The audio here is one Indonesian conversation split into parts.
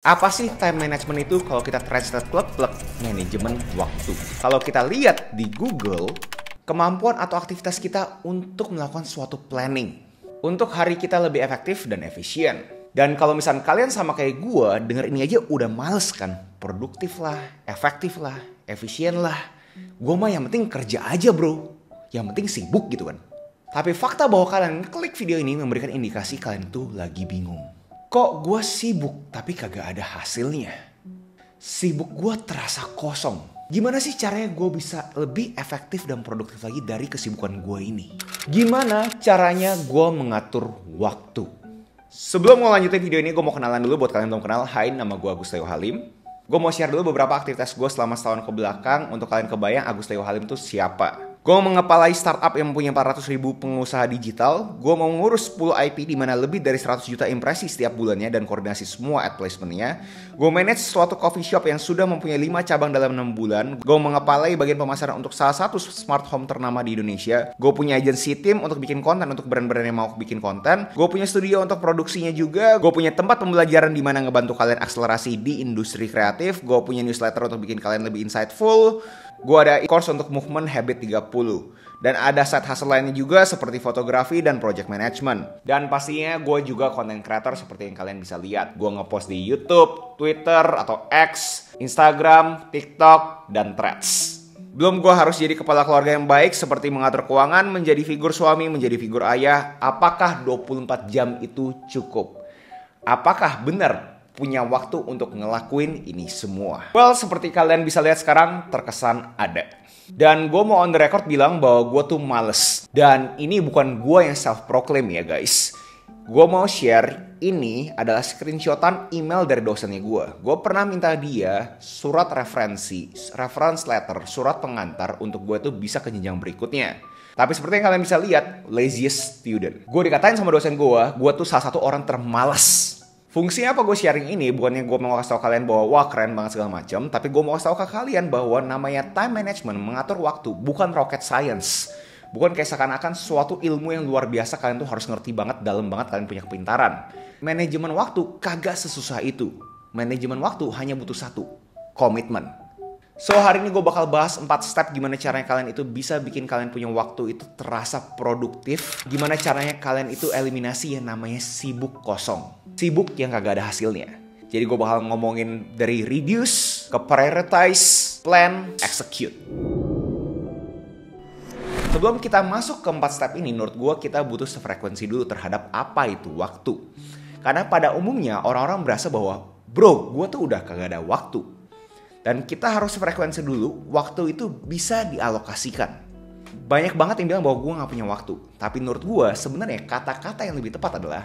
Apa sih time management itu? Kalau kita translate plek-plek, manajemen waktu. Kalau kita lihat di Google, kemampuan atau aktivitas kita untuk melakukan suatu planning. Untuk hari kita lebih efektif dan efisien. Dan kalau misalnya kalian sama kayak gue, denger ini aja udah males kan? Produktif lah, efektif lah, efisien lah. Gue mah yang penting kerja aja bro. Yang penting sibuk gitu kan. Tapi fakta bahwa kalian klik video ini memberikan indikasi kalian tuh lagi bingung. Kok gue sibuk tapi kagak ada hasilnya? Sibuk gue terasa kosong. Gimana sih caranya gue bisa lebih efektif dan produktif lagi dari kesibukan gue ini? Gimana caranya gue mengatur waktu? Sebelum gue lanjutin video ini, gue mau kenalan dulu buat kalian yang belum kenal. Hai, nama gue Agus Leo Halim. Gue mau share dulu beberapa aktivitas gue selama setahun ke belakang untuk kalian kebayang Agus Leo Halim itu siapa. Gue mengepalai startup yang mempunyai 400.000 pengusaha digital. Gue mau ngurus 10 IP di mana lebih dari 100 juta impresi setiap bulannya dan koordinasi semua ad placementnya. Gue manage suatu coffee shop yang sudah mempunyai 5 cabang dalam 6 bulan. Gue mengepalai bagian pemasaran untuk salah satu smart home ternama di Indonesia. Gue punya agency team untuk bikin konten untuk brand-brand yang mau bikin konten. Gue punya studio untuk produksinya juga. Gue punya tempat pembelajaran di mana ngebantu kalian akselerasi di industri kreatif. Gue punya newsletter untuk bikin kalian lebih insightful. Gue ada course untuk movement habit 30. Dan ada side hustle lainnya juga seperti fotografi dan project management. Dan pastinya gue juga content creator seperti yang kalian bisa lihat. Gue ngepost di YouTube, Twitter atau X, Instagram, TikTok, dan Threads. Belum gue harus jadi kepala keluarga yang baik seperti mengatur keuangan, menjadi figur suami, menjadi figur ayah. Apakah 24 jam itu cukup? Apakah benar punya waktu untuk ngelakuin ini semua? Well, seperti kalian bisa lihat sekarang, terkesan ada. Dan gue mau on the record bilang bahwa gue tuh males. Dan ini bukan gue yang self-proclaim ya guys. Gue mau share ini adalah screenshotan email dari dosennya gue. Gue pernah minta dia surat referensi, reference letter, surat pengantar untuk gue tuh bisa ke jenjang berikutnya. Tapi seperti yang kalian bisa lihat, laziest student. Gue dikatain sama dosen gue tuh salah satu orang termalas. Fungsinya apa gue sharing ini? Bukannya gue mau kasih tau kalian bahwa wah keren banget segala macam, tapi gue mau kasih tau ke kalian bahwa namanya time management, mengatur waktu, bukan rocket science. Bukan kayak seakan-akan suatu ilmu yang luar biasa kalian tuh harus ngerti banget, dalam banget kalian punya kepintaran. Manajemen waktu kagak sesusah itu. Manajemen waktu hanya butuh satu, komitmen. So hari ini gue bakal bahas 4 step gimana caranya kalian itu bisa bikin kalian punya waktu itu terasa produktif. Gimana caranya kalian itu eliminasi yang namanya sibuk kosong. Sibuk yang kagak ada hasilnya. Jadi gue bakal ngomongin dari reduce ke prioritize, plan, execute. Sebelum kita masuk ke 4 step ini, menurut gue kita butuh sefrekuensi dulu terhadap apa itu waktu. Karena pada umumnya orang-orang berasa bahwa bro, gue tuh udah kagak ada waktu. Dan kita harus frekuensi dulu, waktu itu bisa dialokasikan. Banyak banget yang bilang bahwa gue gak punya waktu. Tapi menurut gue sebenarnya kata-kata yang lebih tepat adalah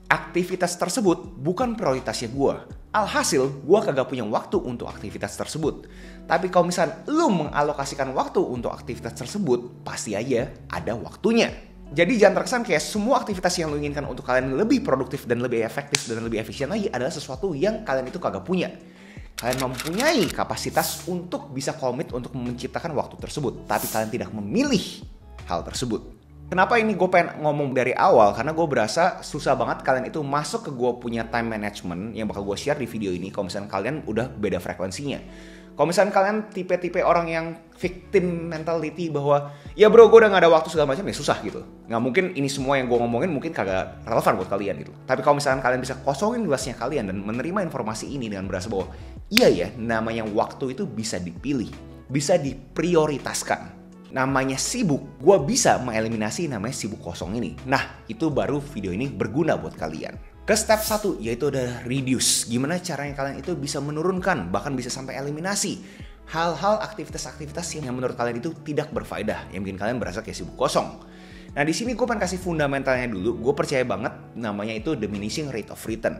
aktivitas tersebut bukan prioritasnya gue. Alhasil gue kagak punya waktu untuk aktivitas tersebut. Tapi kalau misalnya lu mengalokasikan waktu untuk aktivitas tersebut, pasti aja ada waktunya. Jadi jangan terkesan kayak semua aktivitas yang lu inginkan untuk kalian lebih produktif dan lebih efektif dan lebih efisien lagi adalah sesuatu yang kalian itu kagak punya. Kalian mempunyai kapasitas untuk bisa komit untuk menciptakan waktu tersebut. Tapi kalian tidak memilih hal tersebut. Kenapa ini gue pengen ngomong dari awal? Karena gue berasa susah banget kalian itu masuk ke gue punya time management yang bakal gue share di video ini. Kalau misalnya kalian udah beda frekuensinya. Kalau misalnya kalian tipe-tipe orang yang victim mentality bahwa ya bro gue udah gak ada waktu segala macam, ya susah gitu. Gak mungkin ini semua yang gue ngomongin mungkin kagak relevan buat kalian gitu. Tapi kalau misalnya kalian bisa kosongin gelasnya kalian dan menerima informasi ini dengan berasa bahwa iya ya, namanya waktu itu bisa dipilih, bisa diprioritaskan. Namanya sibuk, gue bisa mengeliminasi namanya sibuk kosong ini. Nah, itu baru video ini berguna buat kalian. Ke step 1, yaitu adalah reduce. Gimana caranya kalian itu bisa menurunkan, bahkan bisa sampai eliminasi hal-hal aktivitas-aktivitas yang menurut kalian itu tidak berfaedah, yang bikin kalian berasa kayak sibuk kosong. Nah, di sini gue pengen kasih fundamentalnya dulu. Gue percaya banget namanya itu diminishing rate of return.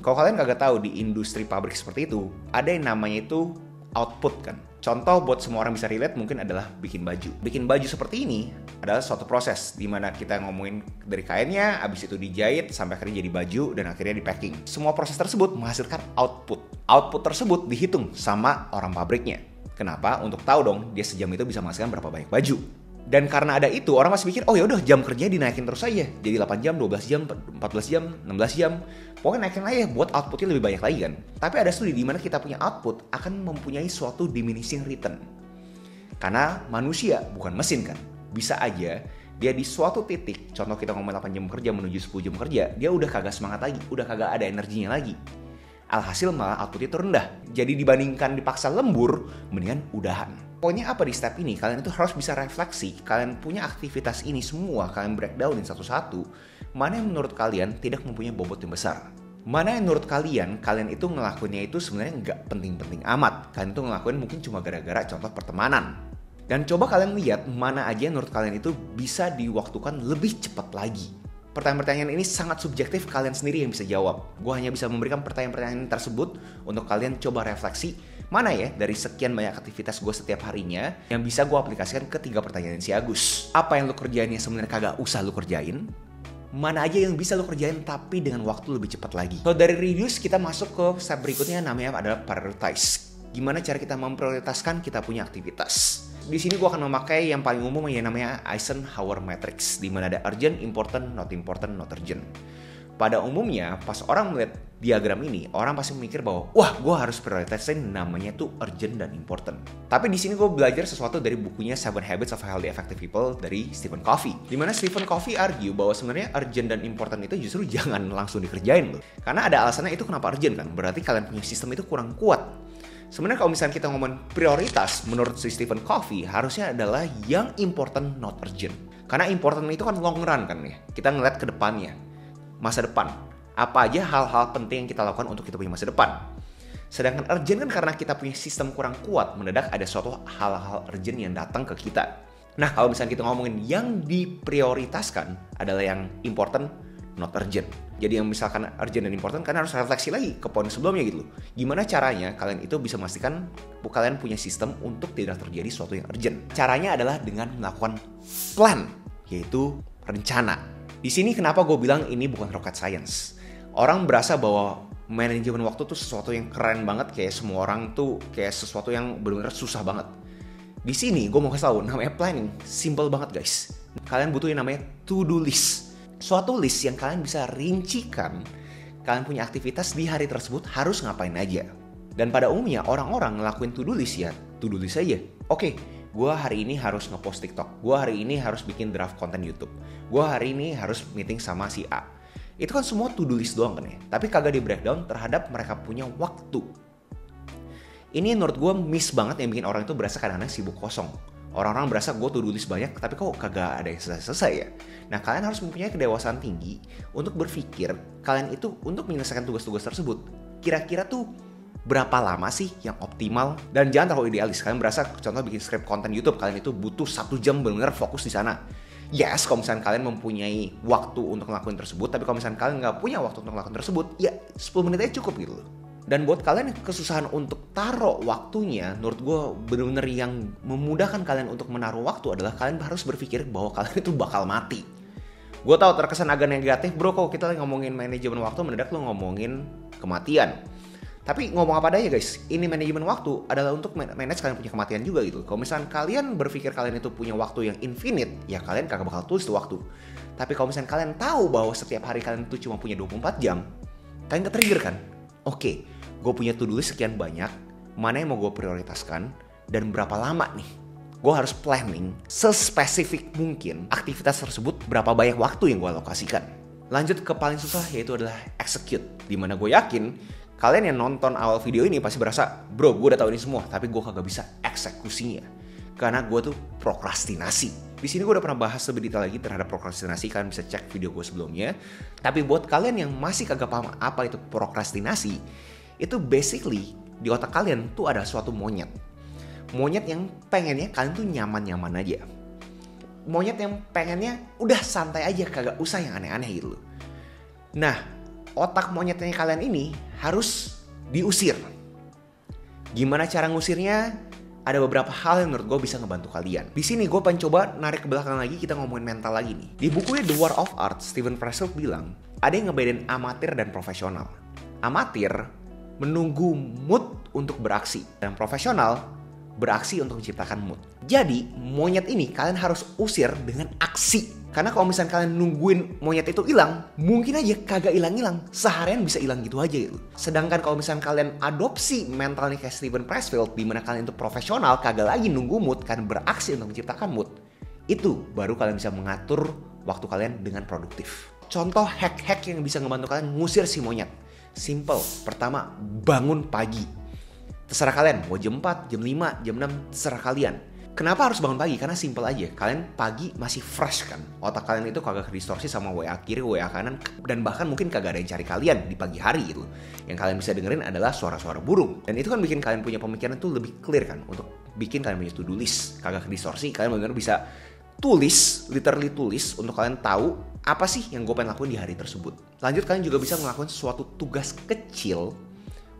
Kalau kalian kagak tahu di industri pabrik seperti itu, ada yang namanya itu output kan. Contoh buat semua orang bisa relate mungkin adalah bikin baju. Bikin baju seperti ini adalah suatu proses di mana kita ngomongin dari kainnya, abis itu dijahit sampai akhirnya jadi baju dan akhirnya di packing. Semua proses tersebut menghasilkan output. Output tersebut dihitung sama orang pabriknya. Kenapa? Untuk tahu dong dia sejam itu bisa menghasilkan berapa banyak baju. Dan karena ada itu, orang masih mikir, oh ya udah jam kerja dinaikin terus aja. Jadi 8 jam, 12 jam, 14 jam, 16 jam. Pokoknya naikin aja buat outputnya lebih banyak lagi kan. Tapi ada studi di mana kita punya output akan mempunyai suatu diminishing return. Karena manusia bukan mesin kan. Bisa aja dia di suatu titik, contoh kita ngomong 8 jam kerja menuju 10 jam kerja, dia udah kagak semangat lagi, udah kagak ada energinya lagi. Alhasil malah outputnya itu rendah. Jadi dibandingkan dipaksa lembur, mendingan udahan. Pokoknya apa di step ini, kalian itu harus bisa refleksi. Kalian punya aktivitas ini semua, kalian breakdownin satu-satu. Mana yang menurut kalian tidak mempunyai bobot yang besar? Mana yang menurut kalian itu ngelakuinnya itu sebenarnya nggak penting-penting amat. Kalian itu ngelakuin mungkin cuma gara-gara contoh pertemanan. Dan coba kalian lihat mana aja yang menurut kalian itu bisa diwaktukan lebih cepat lagi. Pertanyaan-pertanyaan ini sangat subjektif, kalian sendiri yang bisa jawab. Gue hanya bisa memberikan pertanyaan-pertanyaan tersebut untuk kalian coba refleksi. Mana ya dari sekian banyak aktivitas gue setiap harinya yang bisa gue aplikasikan ke 3 pertanyaan si Agus. Apa yang lo kerjain yang sebenarnya kagak usah lo kerjain? Mana aja yang bisa lo kerjain tapi dengan waktu lebih cepat lagi. So dari reduce kita masuk ke step berikutnya, namanya adalah prioritize. Gimana cara kita memprioritaskan kita punya aktivitas. Di sini gue akan memakai yang paling umum yang namanya Eisenhower Matrix, di mana ada urgent, important, not urgent. Pada umumnya, pas orang melihat diagram ini, orang pasti memikir bahwa, wah, gue harus prioritasin namanya tuh urgent dan important. Tapi di sini gue belajar sesuatu dari bukunya 7 Habits of Highly Effective People dari Stephen Covey. Di mana Stephen Covey argue bahwa sebenarnya urgent dan important itu justru jangan langsung dikerjain loh. Karena ada alasannya itu kenapa urgent kan, berarti kalian punya sistem itu kurang kuat. Sebenarnya kalau misalnya kita ngomongin prioritas, menurut si Stephen Covey harusnya adalah yang important not urgent. Karena important itu kan long run kan ya. Kita ngeliat ke depannya, masa depan. Apa aja hal-hal penting yang kita lakukan untuk kita punya masa depan. Sedangkan urgent kan karena kita punya sistem kurang kuat, mendadak ada suatu hal-hal urgent yang datang ke kita. Nah kalau misalnya kita ngomongin yang diprioritaskan adalah yang important not urgent. Jadi yang misalkan urgent dan important kan harus refleksi lagi ke poin sebelumnya gitu loh. Gimana caranya kalian itu bisa memastikan kalian punya sistem untuk tidak terjadi sesuatu yang urgent. Caranya adalah dengan melakukan plan, yaitu rencana. Di sini kenapa gue bilang ini bukan rocket science. Orang berasa bahwa manajemen waktu tuh sesuatu yang keren banget, kayak semua orang tuh kayak sesuatu yang benar-benar susah banget. Di sini gue mau kasih tahu namanya planning, simple banget guys. Kalian butuh yang namanya to-do list. Suatu list yang kalian bisa rincikan kalian punya aktivitas di hari tersebut harus ngapain aja. Dan pada umumnya orang-orang ngelakuin to-do list ya to-do list aja. Oke, gue hari ini harus ngepost TikTok, gue hari ini harus bikin draft konten YouTube, gue hari ini harus meeting sama si A. Itu kan semua to-do list doang kan ya. Tapi kagak di breakdown terhadap mereka punya waktu. Ini menurut gue miss banget yang bikin orang itu berasa kadang-kadang sibuk kosong. Orang-orang berasa gue to-do list banyak tapi kok kagak ada yang selesai ya. Nah kalian harus mempunyai kedewasaan tinggi untuk berpikir kalian itu untuk menyelesaikan tugas-tugas tersebut kira-kira tuh berapa lama sih yang optimal. Dan jangan terlalu idealis. Kalian berasa contoh bikin script konten YouTube kalian itu butuh 1 jam benar-benar fokus di sana. Yes, kalau misalnya kalian mempunyai waktu untuk ngelakuin tersebut, tapi kalau misalnya kalian nggak punya waktu untuk ngelakuin tersebut, ya 10 menit aja cukup gitu loh. Dan buat kalian yang kesusahan untuk taruh waktunya, menurut gue bener-bener yang memudahkan kalian untuk menaruh waktu adalah kalian harus berpikir bahwa kalian itu bakal mati. Gue tahu terkesan agak negatif bro, kalau kita ngomongin manajemen waktu mendadak lo ngomongin kematian. Tapi ngomong apa adanya guys, ini manajemen waktu adalah untuk manage kalian punya kematian juga gitu. Kalau misalnya kalian berpikir kalian itu punya waktu yang infinite, ya kalian kagak bakal tulis tuh waktu. Tapi kalau misalnya kalian tahu bahwa setiap hari kalian itu cuma punya 24 jam, kalian ke-trigger kan? Oke, gue punya to-do list sekian banyak, mana yang mau gue prioritaskan, dan berapa lama nih? Gue harus planning sespesifik mungkin aktivitas tersebut, berapa banyak waktu yang gue alokasikan. Lanjut ke paling susah, yaitu adalah execute. Dimana gue yakin, kalian yang nonton awal video ini pasti berasa, bro gue udah tahu ini semua, tapi gue kagak bisa eksekusinya. Karena gue tuh prokrastinasi. Di sini gue udah pernah bahas lebih detail lagi terhadap prokrastinasi, kalian bisa cek video gue sebelumnya. Tapi buat kalian yang masih kagak paham apa itu prokrastinasi, itu basically di otak kalian tuh ada suatu monyet. Monyet yang pengennya kalian tuh nyaman-nyaman aja. Monyet yang pengennya udah santai aja, kagak usah yang aneh-aneh gitu. Nah, otak monyetnya kalian ini harus diusir. Gimana cara ngusirnya? Ada beberapa hal yang menurut gue bisa ngebantu kalian. Di sini gue pengen coba narik ke belakang lagi, kita ngomongin mental lagi nih. Di bukunya The War of Art, Steven Pressfield bilang, ada yang ngebedain amatir dan profesional. Amatir menunggu mood untuk beraksi. Dan profesional beraksi untuk menciptakan mood. Jadi monyet ini kalian harus usir dengan aksi. Karena kalau misalnya kalian nungguin monyet itu hilang, mungkin aja kagak hilang-hilang, seharian bisa hilang gitu aja gitu. Sedangkan kalau misalnya kalian adopsi mentalnya kayak Steven Pressfield, di mana kalian itu profesional, kagak lagi nunggu mood, kalian beraksi untuk menciptakan mood, itu baru kalian bisa mengatur waktu kalian dengan produktif. Contoh hack-hack yang bisa ngebantu kalian ngusir si monyet. Simple. Pertama, bangun pagi. Terserah kalian, mau jam 4, jam 5, jam 6, terserah kalian. Kenapa harus bangun pagi? Karena simple aja. Kalian pagi masih fresh kan. Otak kalian itu kagak kedistorsi sama WA kiri, WA kanan. Dan bahkan mungkin kagak ada yang cari kalian di pagi hari gitu. Yang kalian bisa dengerin adalah suara-suara burung. Dan itu kan bikin kalian punya pemikiran tuh lebih clear kan. Untuk bikin kalian punya to-do list. Kagak kedistorsi. Kalian benar-benar bisa tulis, literally tulis. Untuk kalian tahu apa sih yang gue pengen lakuin di hari tersebut. Lanjut, kalian juga bisa melakukan suatu tugas kecil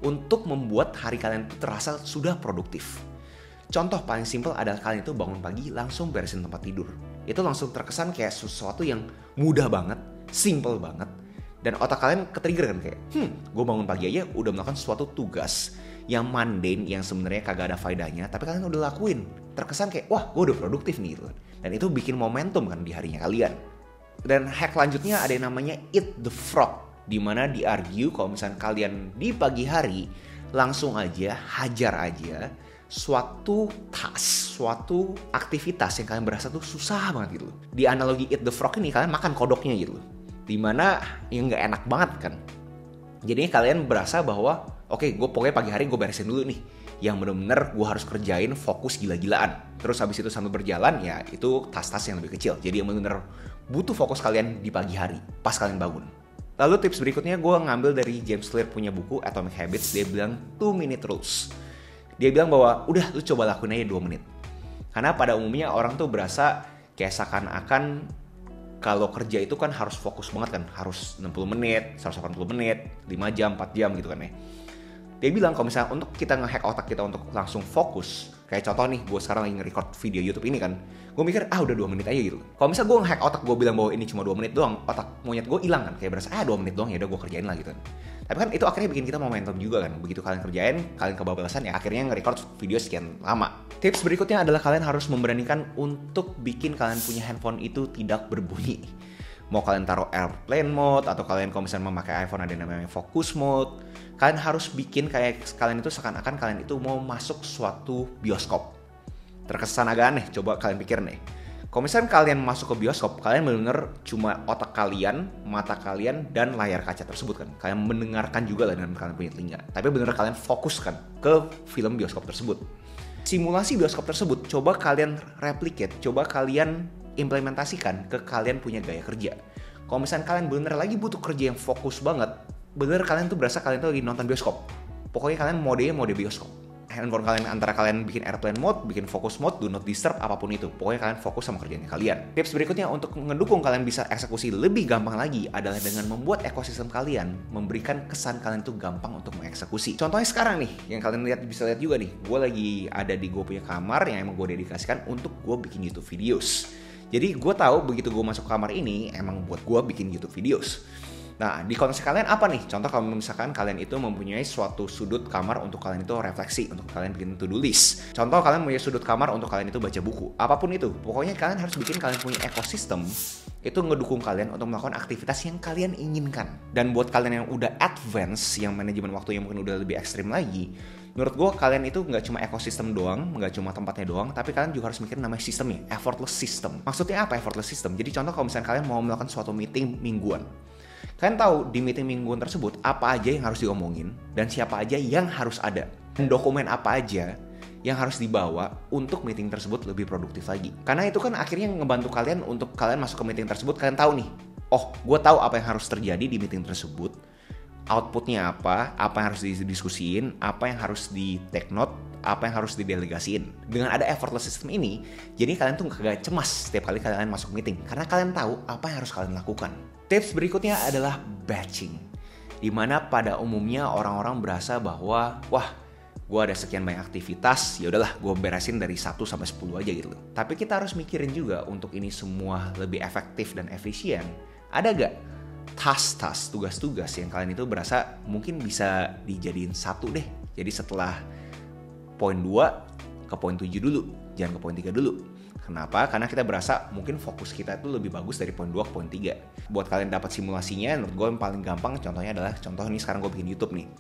untuk membuat hari kalian itu terasa sudah produktif. Contoh paling simple adalah kalian itu bangun pagi langsung beresin tempat tidur. Itu langsung terkesan kayak sesuatu yang mudah banget, simple banget. Dan otak kalian ketrigger kan kayak, gue bangun pagi aja udah melakukan suatu tugas yang mundane, yang sebenarnya kagak ada faedahnya, tapi kalian udah lakuin. Terkesan kayak, wah gue udah produktif nih gitu. Dan itu bikin momentum kan di harinya kalian. Dan hack lanjutnya ada yang namanya eat the frog. Dimana di-argue kalau misalnya kalian di pagi hari langsung aja, hajar aja suatu task, suatu aktivitas yang kalian berasa tuh susah banget gitu. Di analogi eat the frog ini kalian makan kodoknya gitu. Dimana yang gak enak banget kan. Jadinya kalian berasa bahwa oke, gue pokoknya pagi hari gue beresin dulu nih. Yang bener-bener gue harus kerjain fokus gila-gilaan. Terus habis itu sambil berjalan ya itu tas-tas yang lebih kecil. Jadi yang bener-bener butuh fokus kalian di pagi hari pas kalian bangun. Lalu tips berikutnya gue ngambil dari James Clear punya buku Atomic Habits. Dia bilang 2-minute rules. Dia bilang bahwa udah lu coba lakuin aja 2 menit. Karena pada umumnya orang tuh berasa kayak seakan-akan kalau kerja itu kan harus fokus banget kan. Harus 60 menit, 180 menit, 5 jam, 4 jam gitu kan ya. Dia bilang kalau misalnya untuk kita nge-hack otak kita untuk langsung fokus. Kayak contoh nih, gue sekarang lagi nge-record video YouTube ini kan. Gue mikir, udah 2 menit aja gitu. Kalau misalnya gue nge-hack otak gue bilang bahwa ini cuma 2 menit doang, otak monyet gue hilang kan. Kayak berasa, 2 menit doang ya udah gue kerjain lah gitu kan. Tapi kan itu akhirnya bikin kita momentum juga kan. Begitu kalian kerjain, kalian kebablasan ya akhirnya nge-record video sekian lama. Tips berikutnya adalah kalian harus memberanikan untuk bikin kalian punya handphone itu tidak berbunyi. Mau kalian taruh airplane mode atau kalian kalau misalnya memakai iPhone ada yang namanya focus mode. Kalian harus bikin kayak kalian itu seakan-akan kalian itu mau masuk suatu bioskop. Terkesan agak aneh, coba kalian pikir nih. Kalau misalnya kalian masuk ke bioskop, kalian benar-benar cuma otak kalian, mata kalian, dan layar kaca tersebut kan. Kalian mendengarkan juga lah dengan kalian punya telinga. Tapi benar-benar kalian fokuskan ke film bioskop tersebut. Simulasi bioskop tersebut, coba kalian replicate, coba kalian implementasikan ke kalian punya gaya kerja. Kalau misalnya kalian benar lagi butuh kerja yang fokus banget, bener kalian tuh berasa kalian tuh lagi nonton bioskop. Pokoknya kalian modenya mode bioskop. Handphone kalian antara kalian bikin airplane mode, bikin focus mode, do not disturb, apapun itu. Pokoknya kalian fokus sama kerjaannya kalian. Tips berikutnya untuk ngedukung kalian bisa eksekusi lebih gampang lagi adalah dengan membuat ekosistem kalian memberikan kesan kalian tuh gampang untuk mengeksekusi. Contohnya sekarang nih, yang kalian bisa lihat juga nih, gue lagi ada di gue punya kamar yang emang gue dedikasikan untuk gue bikin YouTube videos. Jadi gue tahu begitu gue masuk kamar ini emang buat gue bikin YouTube videos. Nah, di konteks kalian apa nih? Contoh kalau misalkan kalian itu mempunyai suatu sudut kamar untuk kalian itu refleksi, untuk kalian bikin to-do list. Contoh kalian punya sudut kamar untuk kalian itu baca buku. Apapun itu, pokoknya kalian harus bikin kalian punya ekosistem itu ngedukung kalian untuk melakukan aktivitas yang kalian inginkan. Dan buat kalian yang udah advance, yang manajemen waktu yang mungkin udah lebih ekstrim lagi, menurut gue kalian itu nggak cuma ekosistem doang, nggak cuma tempatnya doang, tapi kalian juga harus mikirin namanya sistemnya, effortless system. Maksudnya apa effortless system? Jadi contoh kalau misalnya kalian mau melakukan suatu meeting mingguan. Kalian tahu di meeting mingguan tersebut apa aja yang harus diomongin dan siapa aja yang harus ada. Dan dokumen apa aja yang harus dibawa untuk meeting tersebut lebih produktif lagi. Karena itu kan akhirnya ngebantu kalian untuk kalian masuk ke meeting tersebut, kalian tahu nih, oh gue tahu apa yang harus terjadi di meeting tersebut. Outputnya apa yang harus didiskusiin, apa yang harus di take note, apa yang harus didelegasiin. Dengan ada effortless system ini, jadi kalian tuh gak cemas setiap kali kalian masuk meeting. Karena kalian tahu apa yang harus kalian lakukan. Tips berikutnya adalah batching. Dimana pada umumnya orang-orang berasa bahwa, wah, gue ada sekian banyak aktivitas, ya udahlah gue beresin dari 1 sampai 10 aja gitu. Tapi kita harus mikirin juga untuk ini semua lebih efektif dan efisien. Ada gak task-task, tugas-tugas yang kalian itu berasa mungkin bisa dijadiin satu deh. Jadi setelah poin 2, ke poin 7 dulu, jangan ke poin 3 dulu. Kenapa? Karena kita berasa mungkin fokus kita itu lebih bagus dari poin 2 ke poin 3. Buat kalian dapat simulasinya, menurut gue yang paling gampang contohnya adalah, contoh ini sekarang gue bikin YouTube nih.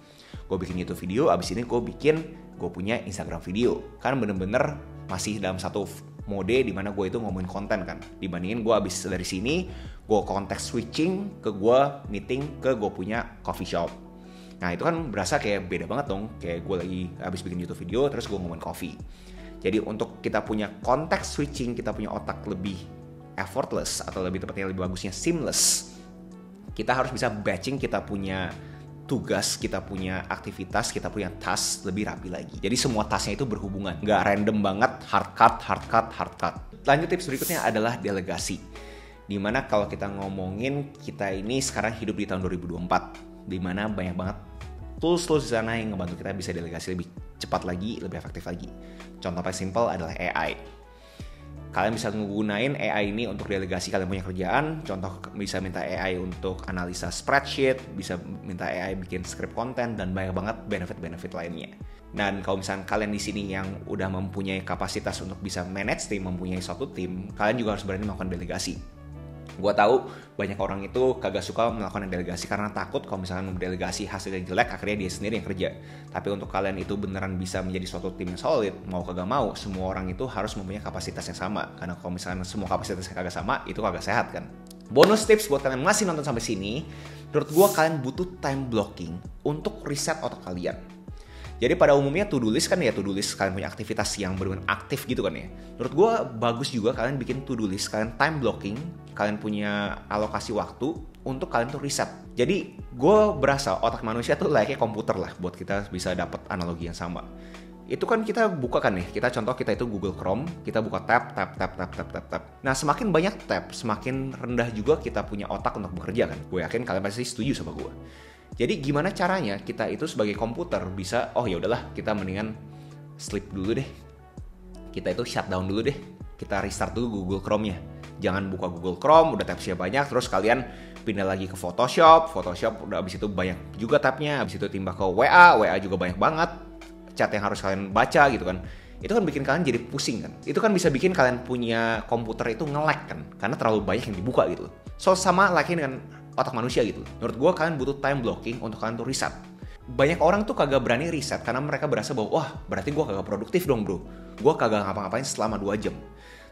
Gue bikin YouTube video, abis ini gue punya Instagram video. Kan bener-bener masih dalam satu mode dimana gue itu ngomongin konten kan. Dibandingin gue abis dari sini, gue konteks switching ke gue meeting ke gue punya coffee shop. Nah itu kan berasa kayak beda banget dong. Kayak gue lagi abis bikin YouTube video, terus gue ngomongin coffee. Jadi untuk kita punya konteks switching, kita punya otak lebih effortless, atau lebih tepatnya lebih bagusnya seamless, kita harus bisa batching kita punya tugas, kita punya aktivitas, kita punya task lebih rapi lagi. Jadi semua tasknya itu berhubungan, nggak random banget, hard cut. Lanjut, tips berikutnya adalah delegasi. Dimana kalau kita ngomongin, kita ini sekarang hidup di tahun 2024, dimana banyak banget tools di sana yang ngebantu kita bisa delegasi lebih cepat lagi, lebih efektif lagi. Contoh paling simple adalah AI. Kalian bisa menggunakan AI ini untuk delegasi kalian punya kerjaan. Contoh, bisa minta AI untuk analisa spreadsheet, bisa minta AI bikin script konten, dan banyak banget benefit-benefit lainnya. Dan kalau misalnya kalian di sini yang udah mempunyai kapasitas untuk bisa manage tim, mempunyai suatu tim, kalian juga harus berani melakukan delegasi. Gue tahu banyak orang itu kagak suka melakukan delegasi karena takut kalau misalnya mendelegasi hasilnya jelek, akhirnya dia sendiri yang kerja. Tapi untuk kalian itu beneran bisa menjadi suatu tim yang solid, mau kagak mau, semua orang itu harus mempunyai kapasitas yang sama. Karena kalau misalnya semua kapasitasnya kagak sama, itu kagak sehat kan. Bonus tips buat kalian masih nonton sampai sini, menurut gue kalian butuh time blocking untuk reset otak kalian. Jadi pada umumnya to-do list kan ya, to-do list kalian punya aktivitas yang benar-benar aktif gitu kan ya. Menurut gue bagus juga kalian bikin to-do list, kalian time blocking, kalian punya alokasi waktu untuk kalian tuh reset. Jadi gue berasa otak manusia tuh layaknya komputer lah, buat kita bisa dapat analogi yang sama. Itu kan kita buka kan nih, kita contoh kita itu Google Chrome, kita buka tab. Nah semakin banyak tab, semakin rendah juga kita punya otak untuk bekerja kan. Gue yakin kalian pasti setuju sama gue. Jadi gimana caranya kita itu sebagai komputer bisa, oh ya udahlah kita mendingan sleep dulu deh. Kita itu shutdown dulu deh. Kita restart dulu Google Chrome-nya. Jangan buka Google Chrome, udah tabsnya banyak, terus kalian pindah lagi ke Photoshop udah abis itu banyak juga tabnya, abis itu timbah ke WA juga banyak banget chat yang harus kalian baca gitu kan. Itu kan bikin kalian jadi pusing kan. Itu kan bisa bikin kalian punya komputer itu nge-lag kan, karena terlalu banyak yang dibuka gitu. So sama lagi dengan otak manusia gitu. Menurut gue kalian butuh time blocking untuk kalian tuh reset. Banyak orang tuh kagak berani reset karena mereka berasa bahwa wah berarti gue kagak produktif dong bro. Gue kagak ngapa-ngapain selama 2 jam.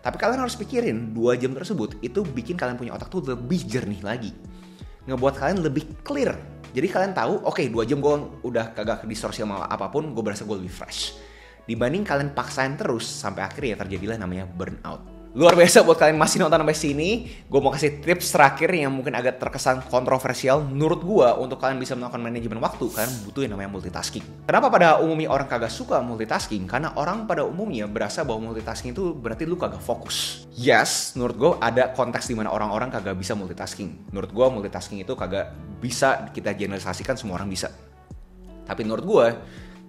Tapi kalian harus pikirin 2 jam tersebut itu bikin kalian punya otak tuh lebih jernih lagi. Ngebuat kalian lebih clear. Jadi kalian tahu oke, 2 jam gue udah kagak distorsi sama apapun, gue berasa gue lebih fresh. Dibanding kalian paksain terus sampai akhirnya terjadilah namanya burnout. Luar biasa buat kalian masih nonton sampai sini. Gue mau kasih tips terakhir yang mungkin agak terkesan kontroversial. Menurut gue untuk kalian bisa melakukan manajemen waktu, kalian butuh yang namanya multitasking. Kenapa pada umumnya orang kagak suka multitasking? Karena orang pada umumnya berasa bahwa multitasking itu berarti lu kagak fokus. Yes, menurut gue ada konteks di mana orang-orang kagak bisa multitasking. Menurut gue multitasking itu kagak bisa kita generalisasikan semua orang bisa. Tapi menurut gue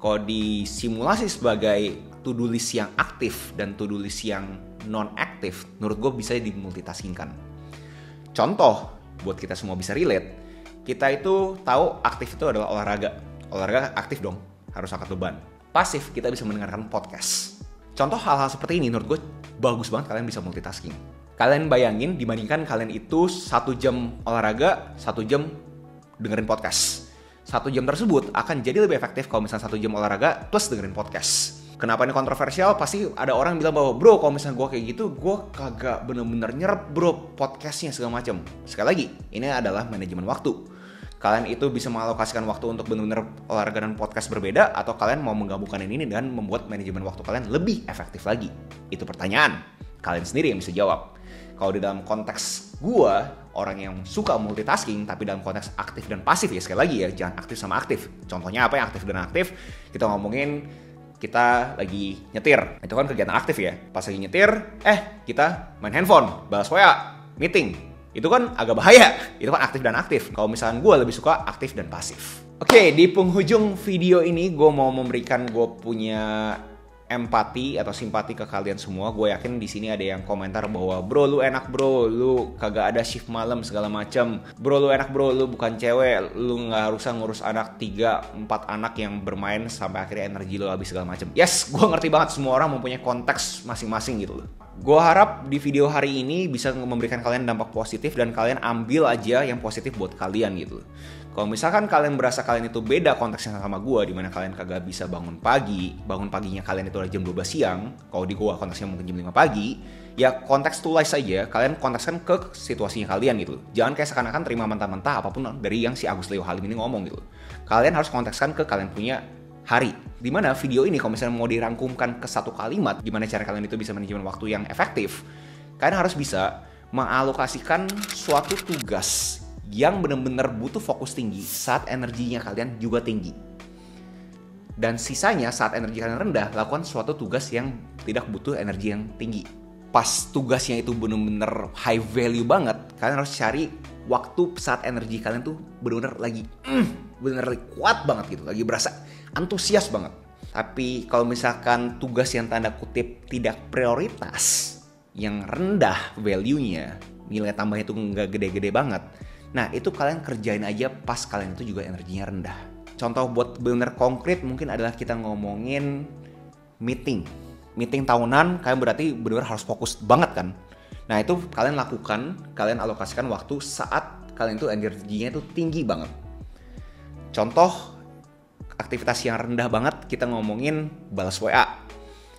kalau disimulasi sebagai to-do list yang aktif dan to-do list yang non-aktif, menurut gue bisa dimultitaskingkan. Contoh, buat kita semua bisa relate, kita itu tahu aktif itu adalah olahraga. Olahraga aktif dong, harus angkat beban. Pasif, kita bisa mendengarkan podcast. Contoh hal-hal seperti ini menurut gue bagus banget kalian bisa multitasking. Kalian bayangin dibandingkan kalian itu 1 jam olahraga, 1 jam dengerin podcast. 1 jam tersebut akan jadi lebih efektif kalau misalnya 1 jam olahraga plus dengerin podcast. Kenapa ini kontroversial? Pasti ada orang bilang bahwa bro kalau misalnya gue kayak gitu gue kagak bener-bener nyerap bro podcastnya segala macam. Sekali lagi ini adalah manajemen waktu. Kalian itu bisa mengalokasikan waktu untuk bener-bener olahraga dan podcast berbeda, atau kalian mau menggabungkan ini dan membuat manajemen waktu kalian lebih efektif lagi. Itu pertanyaan kalian sendiri yang bisa jawab. Kalau di dalam konteks gue orang yang suka multitasking tapi dalam konteks aktif dan pasif, ya sekali lagi ya jangan aktif sama aktif. Contohnya apa yang aktif dan aktif? Kita ngomongin kita lagi nyetir, itu kan kegiatan aktif ya. Pas lagi nyetir, kita main handphone, balas WA, meeting. Itu kan agak bahaya, itu kan aktif dan aktif. Kalau misalnya gue lebih suka aktif dan pasif. Oke, di penghujung video ini gue mau memberikan gue punya empati atau simpati ke kalian semua. Gue yakin di sini ada yang komentar bahwa bro lu enak bro, lu kagak ada shift malam segala macam. Bro lu enak bro, lu bukan cewek, lu nggak usah ngurus anak 3-4 anak yang bermain sampai akhirnya energi lu habis segala macam. Yes, gue ngerti banget semua orang mempunyai konteks masing-masing gitu loh. Gue harap di video hari ini bisa memberikan kalian dampak positif dan kalian ambil aja yang positif buat kalian gitu. Kalau misalkan kalian berasa kalian itu beda konteksnya sama gue, dimana kalian kagak bisa bangun paginya kalian itu udah jam 12 siang, kalau di gue konteksnya mungkin jam 5 pagi, ya kontekstualize aja, kalian kontekskan ke situasinya kalian gitu. Jangan kayak seakan-akan terima mentah-mentah apapun dari yang si Agus Leo Halim ini ngomong gitu. Kalian harus kontekskan ke kalian punya hari. Dimana video ini kalau misalnya mau dirangkumkan ke satu kalimat, gimana cara kalian itu bisa manajemen waktu yang efektif, kalian harus bisa mengalokasikan suatu tugas yang benar-benar butuh fokus tinggi saat energinya kalian juga tinggi. Dan sisanya saat energi kalian rendah, lakukan suatu tugas yang tidak butuh energi yang tinggi. Pas tugasnya itu benar-benar high value banget, kalian harus cari waktu saat energi kalian tuh benar-benar lagi benar-benar kuat banget gitu, lagi berasa antusias banget. Tapi kalau misalkan tugas yang tanda kutip tidak prioritas, yang rendah value-nya, nilai tambahnya itu nggak gede-gede banget, nah itu kalian kerjain aja pas kalian itu juga energinya rendah. Contoh buat benar konkret mungkin adalah kita ngomongin meeting tahunan, kalian berarti benar harus fokus banget kan. Nah itu kalian lakukan, kalian alokasikan waktu saat kalian itu energinya itu tinggi banget. Contoh aktivitas yang rendah banget, kita ngomongin balas WA.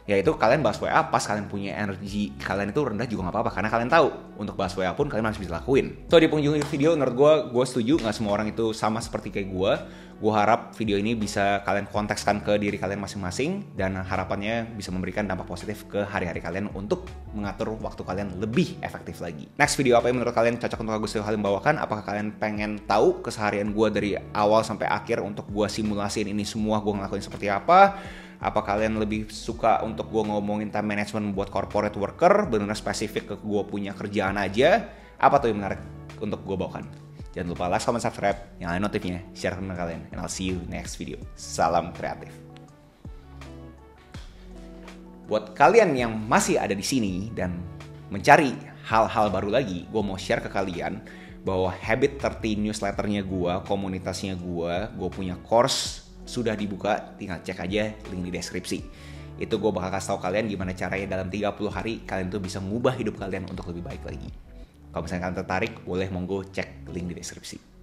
Yaitu kalian balas WA pas kalian punya energi kalian itu rendah juga gak apa-apa, karena kalian tahu untuk balas WA pun kalian masih bisa lakuin. So di penghujung video menurut gue setuju gak semua orang itu sama seperti kayak gue. Gue harap video ini bisa kalian kontekskan ke diri kalian masing-masing, dan harapannya bisa memberikan dampak positif ke hari-hari kalian untuk mengatur waktu kalian lebih efektif lagi. Next video apa yang menurut kalian cocok untuk Agus Leo Halim bawakan? Apakah kalian pengen tahu keseharian gue dari awal sampai akhir untuk gue simulasiin ini semua gue ngelakuin seperti apa? Apa kalian lebih suka untuk gue ngomongin time management buat corporate worker, benar-benar spesifik ke gue punya kerjaan aja? Apa tuh yang menarik untuk gue bawakan? Jangan lupa like, comment, subscribe, nyalain notifnya, share ke teman kalian, and I'll see you next video. Salam kreatif. Buat kalian yang masih ada di sini dan mencari hal-hal baru lagi, gue mau share ke kalian bahwa Habit 30 newsletternya gue, komunitasnya gue punya course sudah dibuka, tinggal cek aja link di deskripsi. Itu gue bakal kasih tau kalian gimana caranya dalam 30 hari kalian tuh bisa ngubah hidup kalian untuk lebih baik lagi. Kalau misalnya kalian tertarik, boleh monggo cek link di deskripsi.